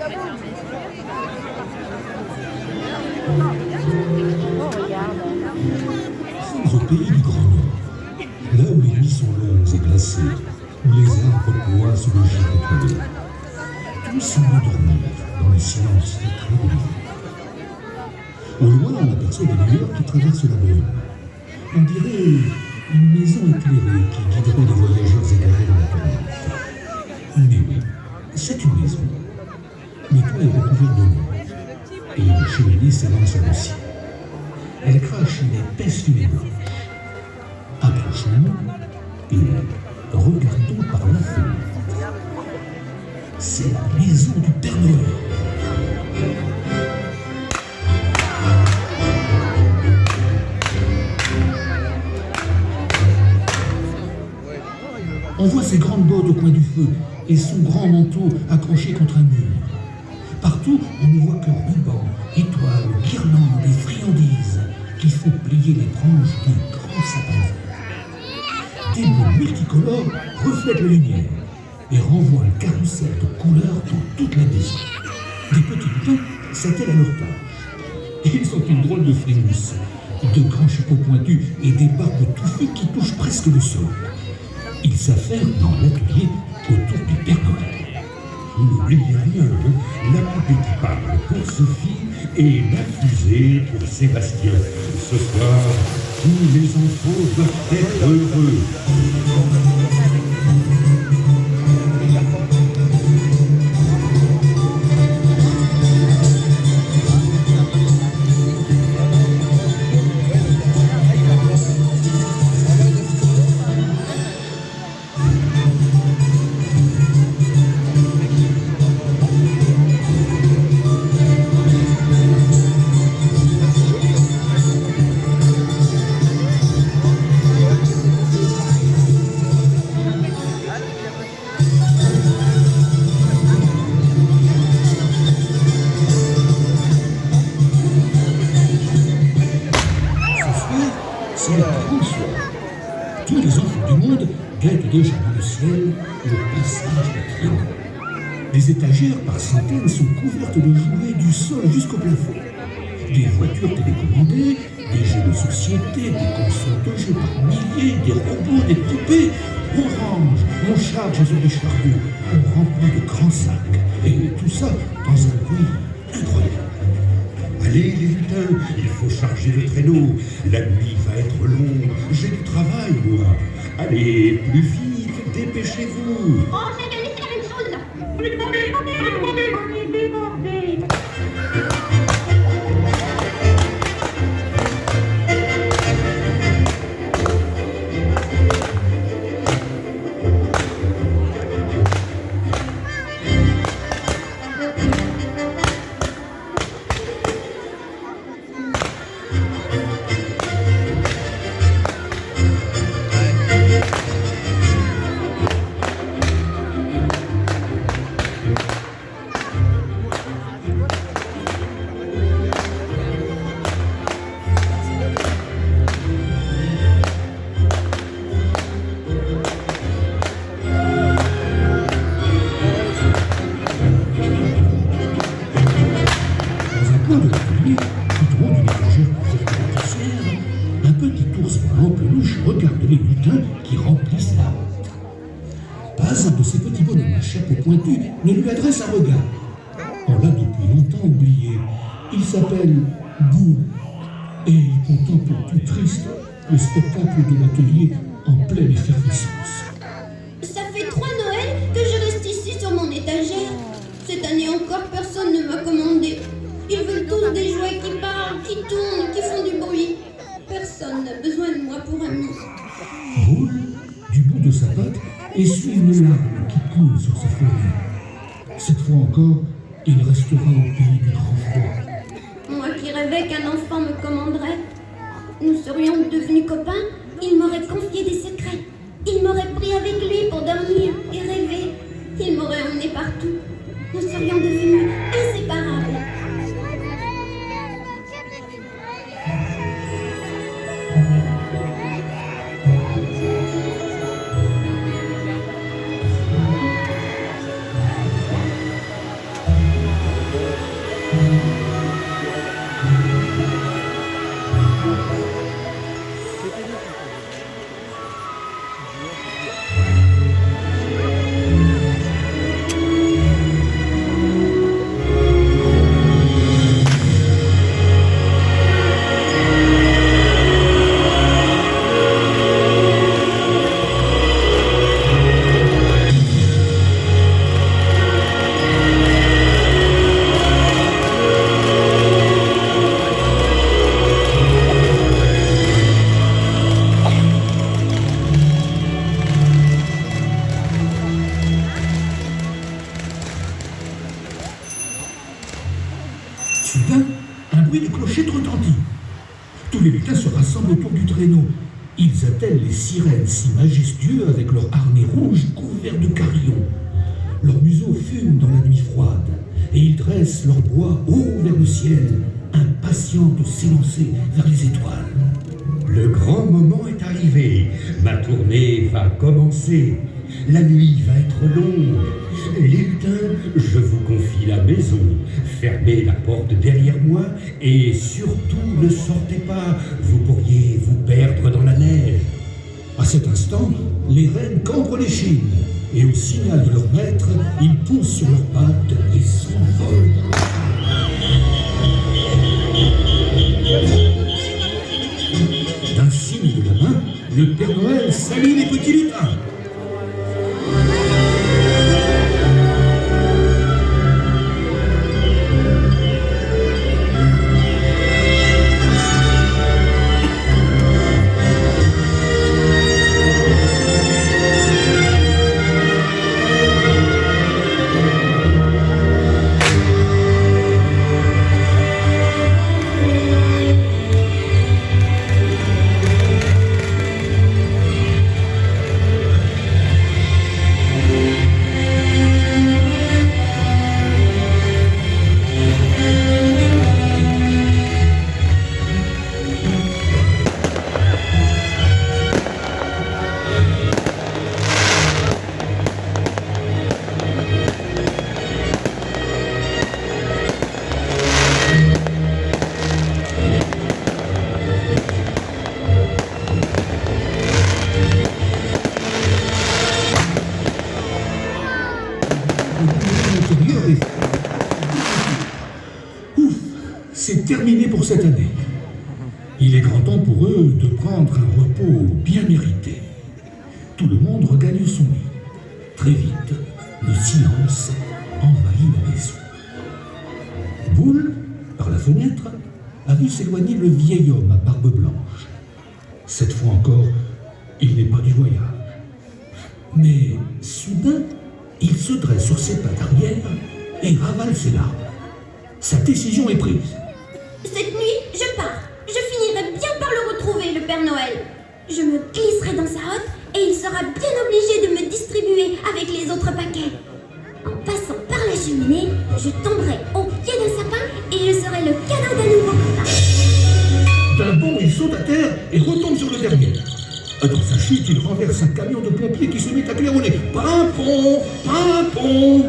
Au pays du Grand Nord, là où les nuits sont longues et glacées, où les arbres de bois sous le gîte étoilé, tout semble dormir dans le silence éclat de l'hiver. Au loin, on aperçoit des lueurs qui traversent la brume. On dirait une maison éclairée qui guiderait les voyageurs égarés dans la tourmente. Mais oui, c'est une maison. Le toit est recouvert de neige et une cheminée s'élance à le ciel. Elle crache une épaisse fumée blanche. Approchons-nous et regardons par la fenêtre. C'est la maison du Père Noël. On voit ses grandes bottes au coin du feu et son grand manteau accroché contre un mur. Partout, on ne voit que rubans, étoiles, guirlandes et friandises qui font plier les branches d'un grand sapin vert. Des boules multicolores reflètent la lumière et renvoient un carrousel de couleurs dans toute la maison. Des petits lutins s'attellent à leur tâche. Ils ont une drôle de frimousse, de grands chapeaux pointus et des barbes touffues qui touchent presque le sol. Ils s'affairent dans l'atelier autour du Père Noël. N'oubliez rien, la poupée qui parle pour Sophie et la fusée pour Sébastien. Ce soir, tous les enfants doivent être heureux. C'est le grand soir. Tous les enfants du monde guettent déjà dans le ciel le passage du traîneau. Les étagères par centaines sont couvertes de jouets du sol jusqu'au plafond. Des voitures télécommandées, des jeux de société, des consoles de jeux par milliers, des robots, des poupées. On range, on charge sur des chariots, on remplit de grands sacs. Et tout ça dans un bruit incroyable. Allez les lutins, il faut charger le traîneau. La nuit va être longue. J'ai du travail, moi. Allez, plus vite, dépêchez-vous. Oh, chaque année, c'est la même chose, là. Débordé. Un petit ours en peluche regarde les lutins qui remplissent la honte. Pas un de ces petits bonhommes à chapeau pointu ne lui adresse un regard. On l'a depuis longtemps oublié. Il s'appelle Boo. Et il contemple tout triste le spectacle de l'atelier en pleine effervescence. Ça fait 3 Noëls que je reste ici sur mon étagère. Cette année encore, personne ne m'a commandé. Ils veulent tous des jouets qui parlent, qui tournent, qui font du bruit. Personne n'a besoin de moi pour ami. Boule, du bout de sa patte, essuie une larme qui coule sur sa fourrure. Cette fois encore, il restera au pays du grand froid. Moi qui rêvais qu'un enfant me commanderait. Nous serions devenus copains, il m'aurait confié des secrets. Il m'aurait pris avec lui pour dormir et rêver. Il m'aurait emmené partout. Nous serions devenus inséparables. Soudain, un bruit de clochette retentit. Tous les lutins se rassemblent autour du traîneau. Ils attellent les sirènes si majestueux avec leur harnais rouge couvert de carillons. Leurs museaux fument dans la nuit froide, et ils dressent leur bois haut vers le ciel, impatients de s'élancer vers les étoiles. Le grand moment est arrivé. Ma tournée va commencer. La nuit va être longue. Les lutins, je vous confie la maison. Fermez la porte derrière moi et surtout ne sortez pas. Vous pourriez vous perdre dans la neige. À cet instant, les rennes cambrent les chines, et au signal de leur maître, ils poussent sur leurs pattes et s'envolent. D'un signe de la main, le Père Noël salue les petits lutins. Ouf, c'est terminé pour cette année. Il est grand temps pour eux de prendre un repos bien mérité. Tout le monde regagne son lit. Très vite, le silence envahit la maison. Boule, par la fenêtre, a vu s'éloigner le vieil homme à barbe blanche. Cette fois encore, il n'est pas du voyage. Mais soudain, il se dresse sur ses pattes arrière et ravale ses larmes. Sa décision est prise. Cette nuit, je pars. Je finirai bien par le retrouver, le Père Noël. Je me glisserai dans sa hotte et il sera bien obligé de me distribuer avec les autres paquets. En passant par la cheminée, je tomberai au pied d'un sapin et je serai le cadeau d'un nouveau copain. D'un bond, il saute à terre et retombe sur le dernier. Dans sa chute, il renverse un camion de pompiers qui se met à claironner. Pimpon, pimpon.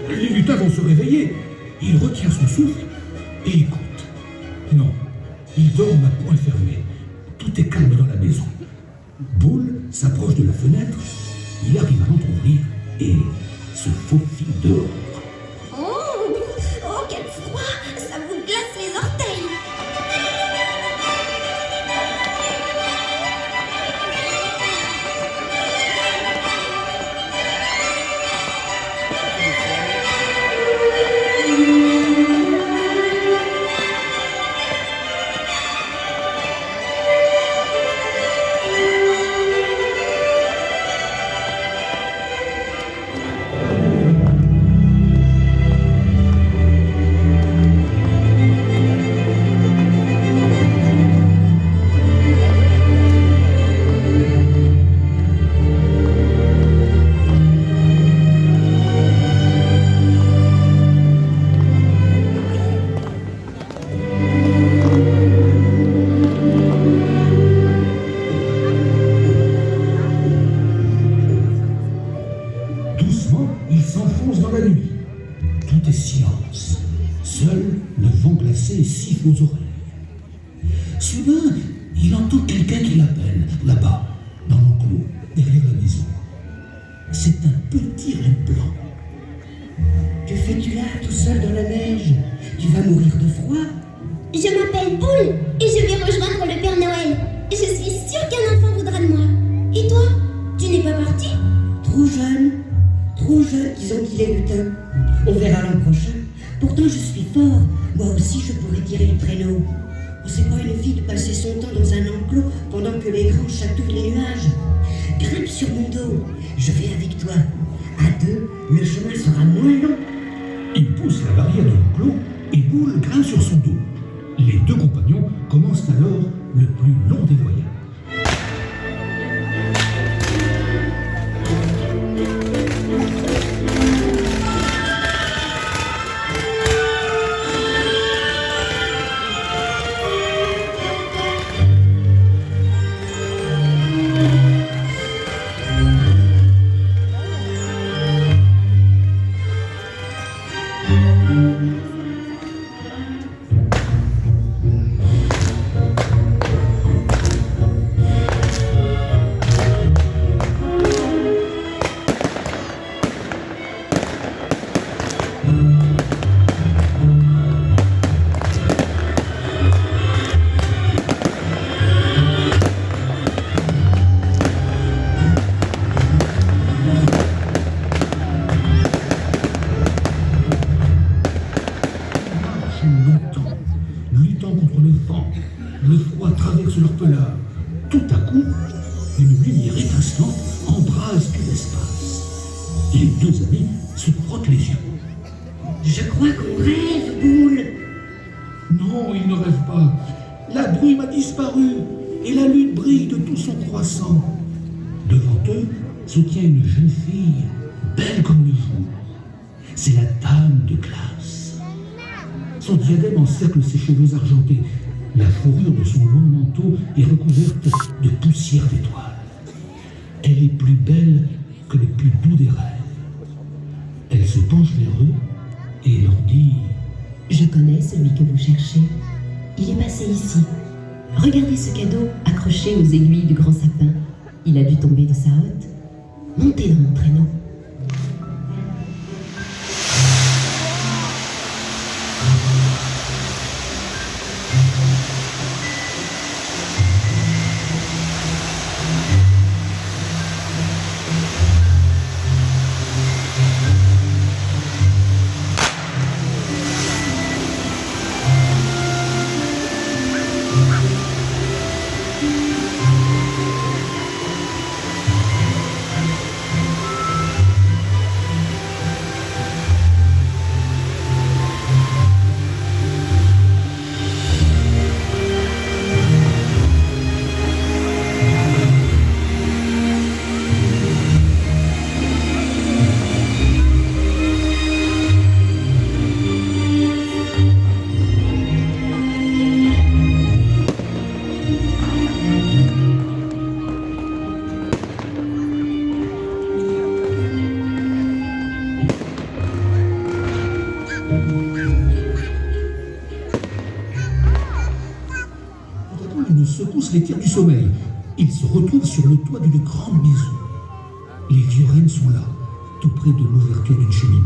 Les lutins vont se réveiller. Il retient son souffle et écoute. Non, ils dorment à point fermé. Tout est calme dans la maison. Boule s'approche de la fenêtre. Il arrive à l'entrouvrir et se faufile dehors. Oh, quel froid! Ça vous glace les orteils! Il s'enfonce dans la nuit. Tout est silence. Seul le vent glacé siffle aux oreilles. Soudain, il entend quelqu'un qui l'appelle, là-bas, dans l'enclos, derrière la maison. C'est un petit reine blanc. Que fais-tu là, tout seul dans la neige? Tu vas mourir de froid? Je m'appelle Boule et je vais rejoindre le Père Noël. Je suis sûre qu'un enfant voudra de moi. Et toi, tu n'es pas parti? Trop jeune, disons qu'il est lutin. On verra l'an prochain. Pourtant, je suis fort. Moi aussi, je pourrais tirer le traîneau. Oh, c'est pas une fille de passer son temps dans un enclos pendant que les grands chatouillent les nuages. Grimpe sur mon dos. Je vais avec toi. À deux, le chemin sera moins long. Il pousse la barrière de l'enclos et Boule grimpe sur son dos. Les deux compagnons commencent alors le plus long des voyages. Longtemps, luttant contre le vent, le froid traverse leur pelage. Tout à coup, une lumière étincelante embrase tout l'espace. Les deux amis se frottent les yeux. Je crois qu'on rêve, Boule. Non, ils ne rêvent pas. La brume a disparu et la lune brille de tout son croissant. Devant eux se tient une jeune fille, belle comme le jour. C'est la dame de glace. Son diadème encercle ses cheveux argentés. La fourrure de son long manteau est recouverte de poussière d'étoiles. Elle est plus belle que le plus doux des rêves. Elle se penche vers eux et leur dit: Je connais celui que vous cherchez. Il est passé ici. Regardez ce cadeau accroché aux aiguilles du grand sapin. Il a dû tomber de sa hotte. Montez dans mon traîneau. Une secousse les tire du sommeil. Ils se retrouvent sur le toit d'une grande maison. Les vieux rennes sont là, tout près de l'ouverture d'une cheminée.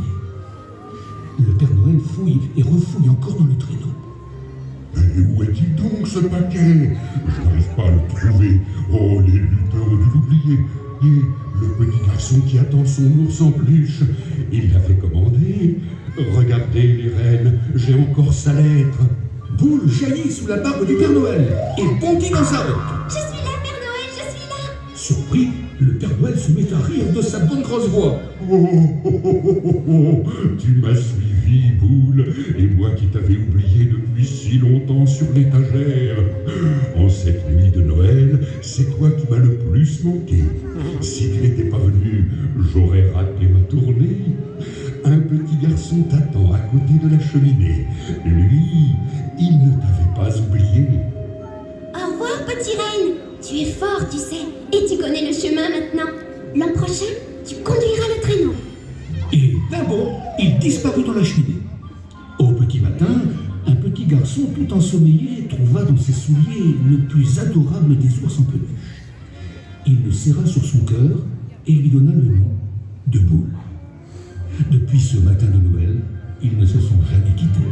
Le Père Noël fouille et refouille encore dans le traîneau. Mais où est-il donc, ce paquet? Je n'arrive pas à le trouver. Oh, les lutins ont dû l'oublier. Et le petit garçon qui attend son ours en peluche, il l'avait commandé. Regardez, les reines, j'ai encore sa lettre. Boule jaillit sous la barbe du Père Noël et bondit dans sa hotte. Je suis là, Père Noël, je suis là. Surpris, le Père Noël se met à rire de sa bonne grosse voix. Oh, tu m'as suivi, Boule, et moi qui t'avais oublié depuis si longtemps sur l'étagère. En cette nuit de Noël, c'est toi qui m'as le plus manqué. Si tu n'étais pas venu, j'aurais raté ma tournée. Un petit garçon t'attend à côté de la cheminée. Lui, il ne t'avait pas oublié. Au revoir, petit renne. Tu es fort, tu sais, et tu connais le chemin maintenant. L'an prochain, tu conduiras le traîneau. Et d'un bond, il disparut dans la cheminée. Au petit matin, un petit garçon tout ensommeillé trouva dans ses souliers le plus adorable des ours en peluche. Il le serra sur son cœur et lui donna le nom de Boule. Depuis ce matin de Noël, ils ne se sont jamais quittés.